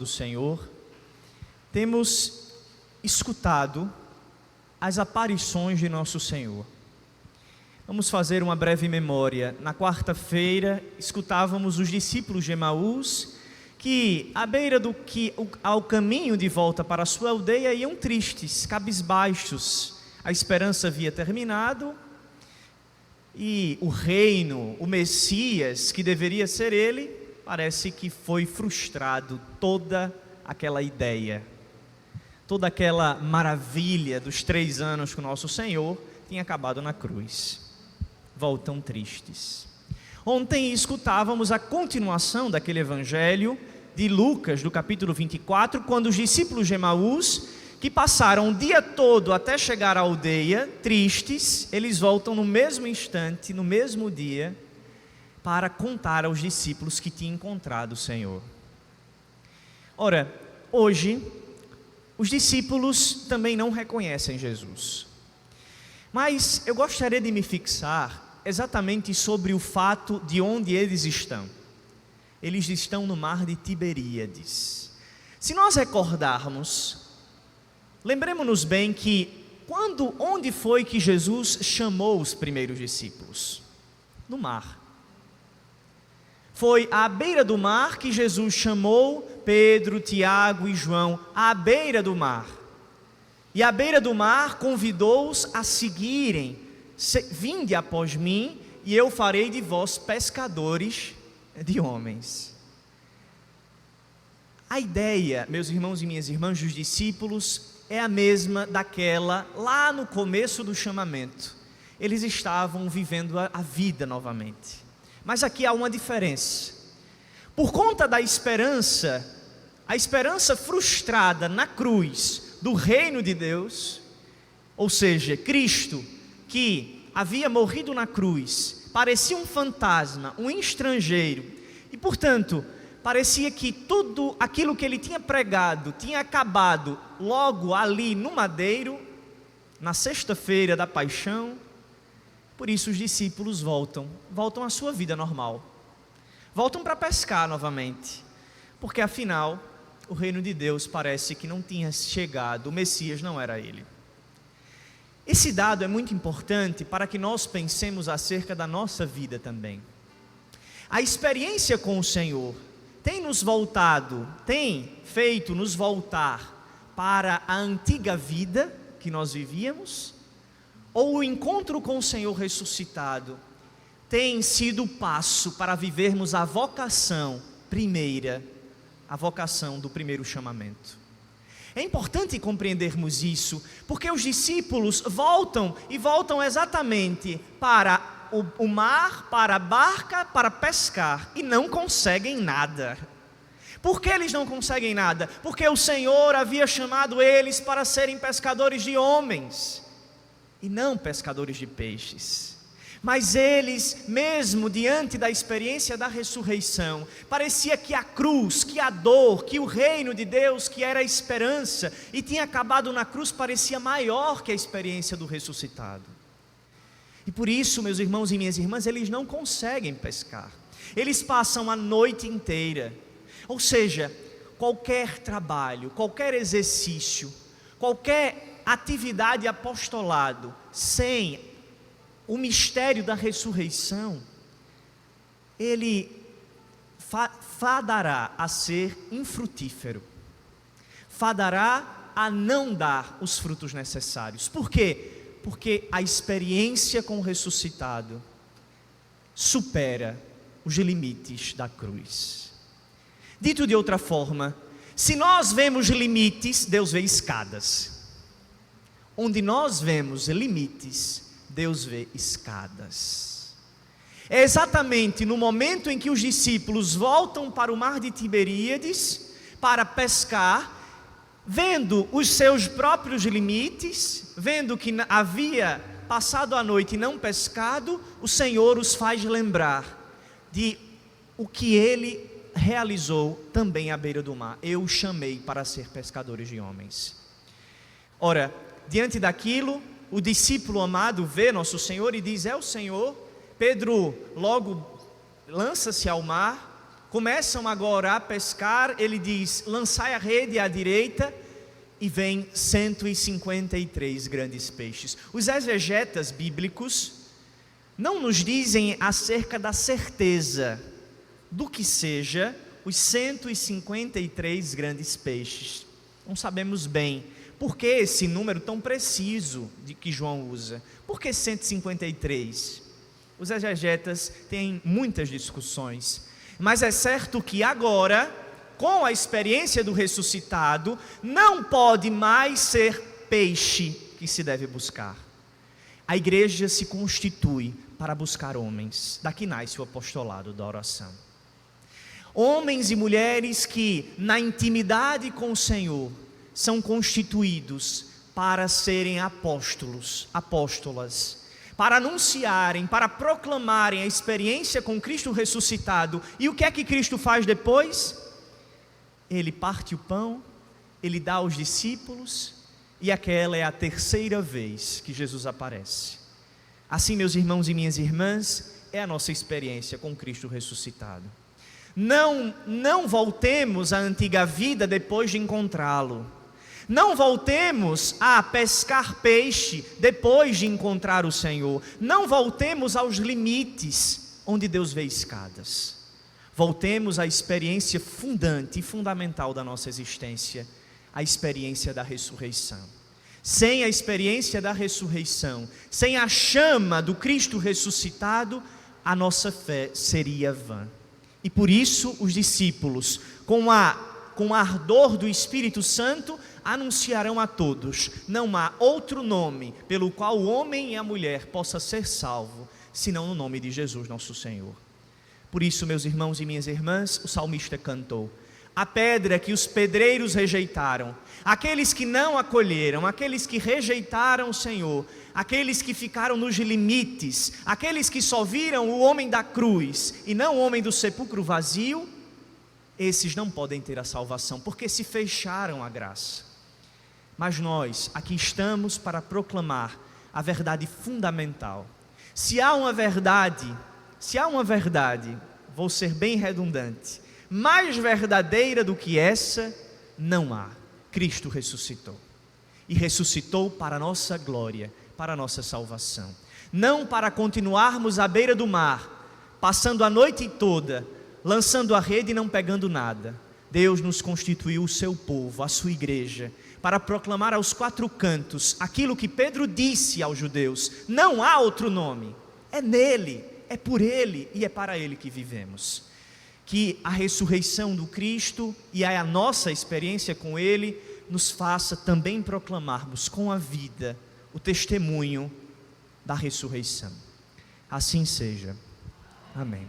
do Senhor, temos escutado as aparições de nosso Senhor. Vamos fazer uma breve memória. Na quarta-feira, escutávamos os discípulos de Emaús, que à beira ao caminho de volta para a sua aldeia, iam tristes, cabisbaixos. A esperança havia terminado e o reino, o Messias, que deveria ser ele, parece que foi frustrado. Toda aquela ideia, toda aquela maravilha dos 3 anos com nosso Senhor tinha acabado na cruz. Voltam tristes. Ontem escutávamos a continuação daquele evangelho de Lucas, do capítulo 24, quando os discípulos de Emaús, que passaram o dia todo até chegar à aldeia, tristes, eles voltam no mesmo instante, no mesmo dia, para contar aos discípulos que tinham encontrado o Senhor. Ora, hoje, os discípulos também não reconhecem Jesus. Mas eu gostaria de me fixar exatamente sobre o fato de onde eles estão. Eles estão no mar de Tiberíades. Se nós recordarmos, lembremos-nos bem que onde foi que Jesus chamou os primeiros discípulos? No mar. Foi à beira do mar que Jesus chamou Pedro, Tiago e João, à beira do mar. E à beira do mar convidou-os a seguirem: vinde após mim e eu farei de vós pescadores de homens. A ideia, meus irmãos e minhas irmãs, dos discípulos é a mesma daquela lá no começo do chamamento. Eles estavam vivendo a vida novamente. Mas aqui há uma diferença. Por conta da esperança, a esperança frustrada na cruz do reino de Deus, ou seja, Cristo, que havia morrido na cruz, parecia um fantasma, um estrangeiro, e portanto, parecia que tudo aquilo que ele tinha pregado tinha acabado logo ali no madeiro, na sexta-feira da paixão. Por isso os discípulos voltam à sua vida normal, voltam para pescar novamente, porque afinal o reino de Deus parece que não tinha chegado, o Messias não era ele. Esse dado é muito importante para que nós pensemos acerca da nossa vida também. A experiência com o Senhor tem feito nos voltar para a antiga vida que nós vivíamos, ou o encontro com o Senhor ressuscitado tem sido o passo para vivermos a vocação primeira, a vocação do primeiro chamamento. É importante compreendermos isso, porque os discípulos voltam exatamente para o mar, para a barca, para pescar, e não conseguem nada. Por que eles não conseguem nada? Porque o Senhor havia chamado eles para serem pescadores de homens, e não pescadores de peixes. Mas eles, mesmo diante da experiência da ressurreição, parecia que a cruz, que a dor, que o reino de Deus, que era a esperança e tinha acabado na cruz, parecia maior que a experiência do ressuscitado. E por isso, meus irmãos e minhas irmãs, eles não conseguem pescar. Eles passam a noite inteira. Ou seja, qualquer trabalho, qualquer exercício, qualquer atividade apostolado, sem o mistério da ressurreição, ele fadará a ser infrutífero, fadará a não dar os frutos necessários. Por quê? Porque a experiência com o ressuscitado supera os limites da cruz. Dito de outra forma, se nós vemos limites, Deus vê escadas. Onde nós vemos limites, Deus vê escadas. É exatamente no momento em que os discípulos voltam para o mar de Tiberíades para pescar, vendo os seus próprios limites, vendo que havia passado a noite e não pescado, o Senhor os faz lembrar de o que ele realizou também à beira do mar. Eu os chamei para ser pescadores de homens. Ora, diante daquilo, o discípulo amado vê nosso Senhor e diz: é o Senhor. Pedro logo lança-se ao mar, começam agora a pescar, ele diz: lançai a rede à direita, e vem 153 grandes peixes. Os exegetas bíblicos não nos dizem acerca da certeza do que seja os 153 grandes peixes. Não sabemos bem por que esse número tão preciso de que João usa. Por que 153? Os exegetas têm muitas discussões, mas é certo que agora, com a experiência do ressuscitado, não pode mais ser peixe que se deve buscar. A igreja se constitui para buscar homens. Daqui nasce o apostolado da oração. Homens e mulheres que, na intimidade com o Senhor, são constituídos para serem apóstolos, apóstolas, para anunciarem, para proclamarem a experiência com Cristo ressuscitado. E o que é que Cristo faz depois? Ele parte o pão, ele dá aos discípulos, e aquela é a terceira vez que Jesus aparece. Assim, meus irmãos e minhas irmãs, é a nossa experiência com Cristo ressuscitado. Não voltemos à antiga vida depois de encontrá-lo. Não voltemos a pescar peixe depois de encontrar o Senhor. Não voltemos aos limites onde Deus vê escadas. Voltemos à experiência fundante e fundamental da nossa existência, a experiência da ressurreição. Sem a experiência da ressurreição, sem a chama do Cristo ressuscitado, a nossa fé seria vã. E por isso os discípulos, com o ardor do Espírito Santo, anunciarão a todos: não há outro nome pelo qual o homem e a mulher possa ser salvo, senão no nome de Jesus nosso Senhor. Por isso, meus irmãos e minhas irmãs, o salmista cantou: a pedra que os pedreiros rejeitaram, aqueles que não acolheram, aqueles que rejeitaram o Senhor, aqueles que ficaram nos limites, aqueles que só viram o homem da cruz e não o homem do sepulcro vazio, esses não podem ter a salvação, porque se fecharam à graça. Mas nós aqui estamos para proclamar a verdade fundamental. Se há uma verdade, vou ser bem redundante, mais verdadeira do que essa, não há. Cristo ressuscitou. E ressuscitou para a nossa glória, para a nossa salvação. Não para continuarmos à beira do mar, passando a noite toda, lançando a rede e não pegando nada. Deus nos constituiu o seu povo, a sua igreja, para proclamar aos quatro cantos aquilo que Pedro disse aos judeus: não há outro nome, é nele, é por ele e é para ele que vivemos. Que a ressurreição do Cristo e a nossa experiência com ele nos faça também proclamarmos com a vida o testemunho da ressurreição. Assim seja. Amém.